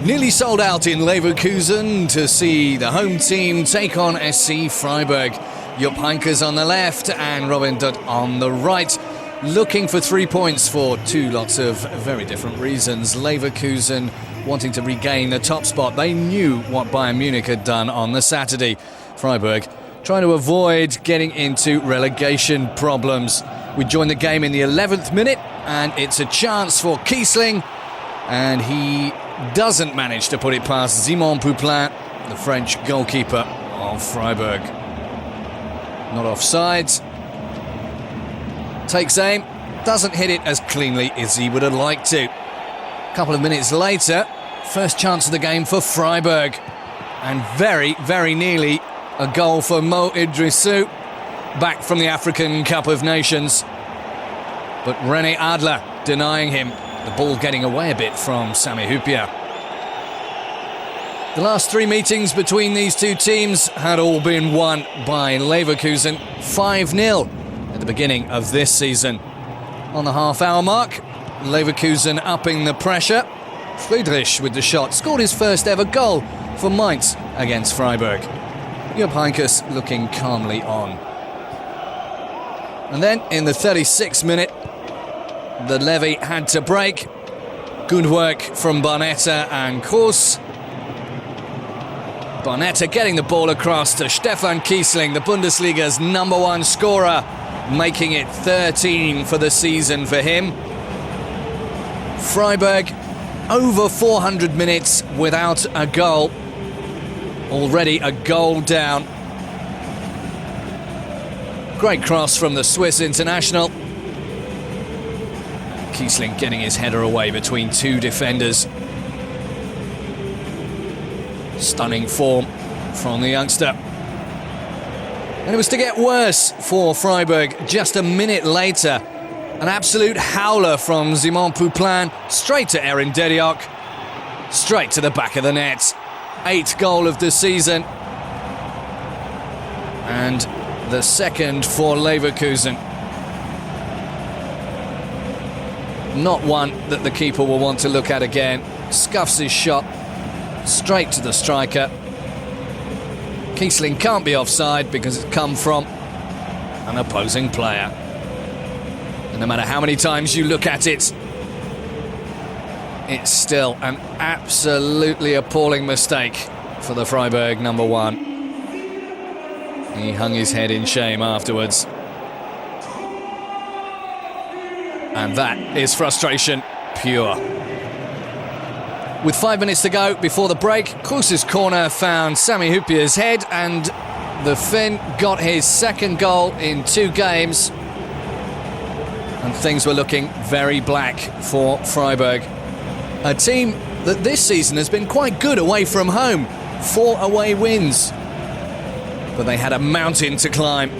Nearly sold out in Leverkusen to see the home team take on SC Frieburg. Jupp Heynckes on the left and Robin Dutt on the right. Looking for 3 points for two lots of very different reasons. Leverkusen wanting to regain the top spot. They knew what Bayern Munich had done on the Saturday. Freiburg trying to avoid getting into relegation problems. We join the game in the 11th minute and it's a chance for Kiesling, and he doesn't manage to put it past Simon Pouplin, the French goalkeeper of Freiburg. Not offside. Takes aim, doesn't hit it as cleanly as he would have liked to. A couple of minutes later, first chance of the game for Freiburg. And very, very nearly a goal for Mo Idrissou, back from the African Cup of Nations. But René Adler denying him. The ball getting away a bit from Sami Hyypiä. The last three meetings between these two teams had all been won by Leverkusen 5-0 at the beginning of this season. On the half-hour mark, Leverkusen upping the pressure. Friedrich with the shot scored his first ever goal for Mainz against Freiburg. Jupp Heynckes looking calmly on. And then in the 36th minute, the levy had to break. Good work from Barnetta and Kroos. Barnetta getting the ball across to Stefan Kiesling, the Bundesliga's #1 scorer, making it 13 for the season for him. Freiburg over 400 minutes without a goal. Already a goal down. Great cross from the Swiss international. Kiesling getting his header away between two defenders. Stunning form from the youngster. And it was to get worse for Freiburg just a minute later. An absolute howler from Simon Pouplin, straight to Erin Dediok, straight to the back of the net. 8th goal of the season. And the second for Leverkusen. Not one that the keeper will want to look at again. Scuffs his shot straight to the striker. Kiesling can't be offside because it's come from an opposing player. And no matter how many times you look at it, it's still an absolutely appalling mistake for the Freiburg #1. He hung his head in shame afterwards. And that is frustration pure. With 5 minutes to go before the break, Kroos's corner found Sami Hyypiä's head, and the Finn got his second goal in 2 games. And things were looking very black for Freiburg. A team that this season has been quite good away from home. 4 away wins. But they had a mountain to climb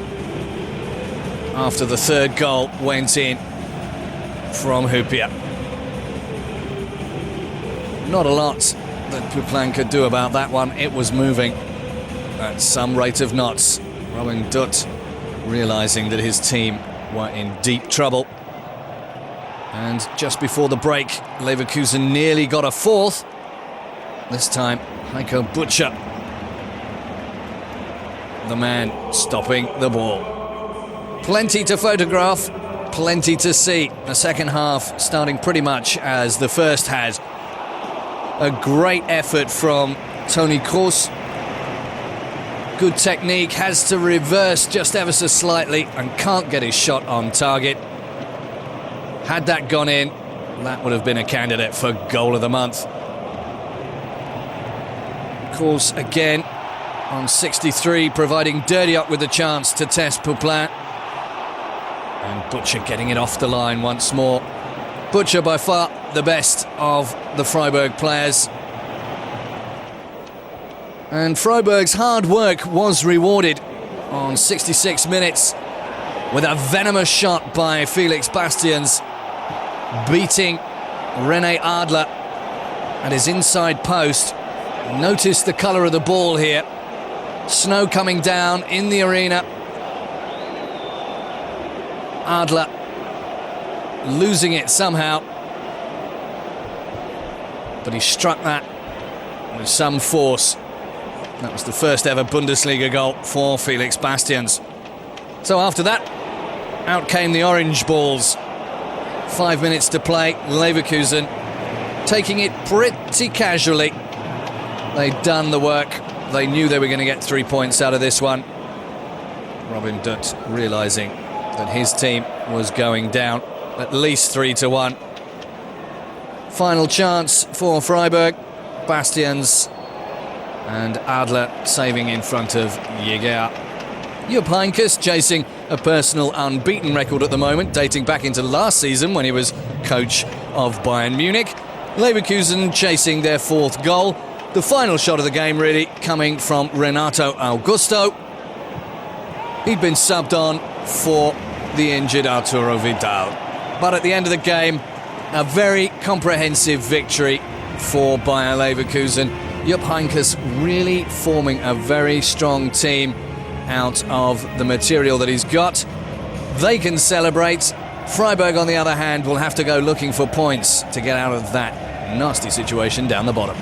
after the third goal went in from Hyypiä. Not a lot that Pouplin could do about that one. It was moving at some rate of knots. Robin Dutt realising that his team were in deep trouble. And just before the break, Leverkusen nearly got a 4th. This time, Heiko Butcher, the man stopping the ball. Plenty to photograph, plenty to see. The second half starting pretty much as the first had. A great effort from Toni Kroos. Good technique, has to reverse just ever so slightly and can't get his shot on target. Had that gone in, that would have been a candidate for goal of the month. Kroos again on 63, providing Dediok with the chance to test Pouplin. And Butcher getting it off the line once more. Butcher by far the best of the Freiburg players. And Freiburg's hard work was rewarded on 66 minutes with a venomous shot by Felix Bastians, beating René Adler at his inside post. Notice the colour of the ball here. Snow coming down in the arena. Adler losing it somehow. But he struck that with some force. That was the first ever Bundesliga goal for Felix Bastians. So after that, out came the orange balls. 5 minutes to play, Leverkusen taking it pretty casually. They'd done the work. They knew they were going to get 3 points out of this one. Robin Dutt realising that his team was going down at least 3-1. Final chance for Frieburg. Bastians and Adler saving in front of Jäger. Jupp Heynckes chasing a personal unbeaten record at the moment, dating back into last season when he was coach of Bayern Munich. Leverkusen chasing their 4th goal. The final shot of the game really coming from Renato Augusto. He'd been subbed on for the injured Arturo Vidal. But at the end of the game, a very comprehensive victory for Bayer Leverkusen. Jupp Heynckes really forming a very strong team out of the material that he's got. They can celebrate. Freiburg, on the other hand, will have to go looking for points to get out of that nasty situation down the bottom.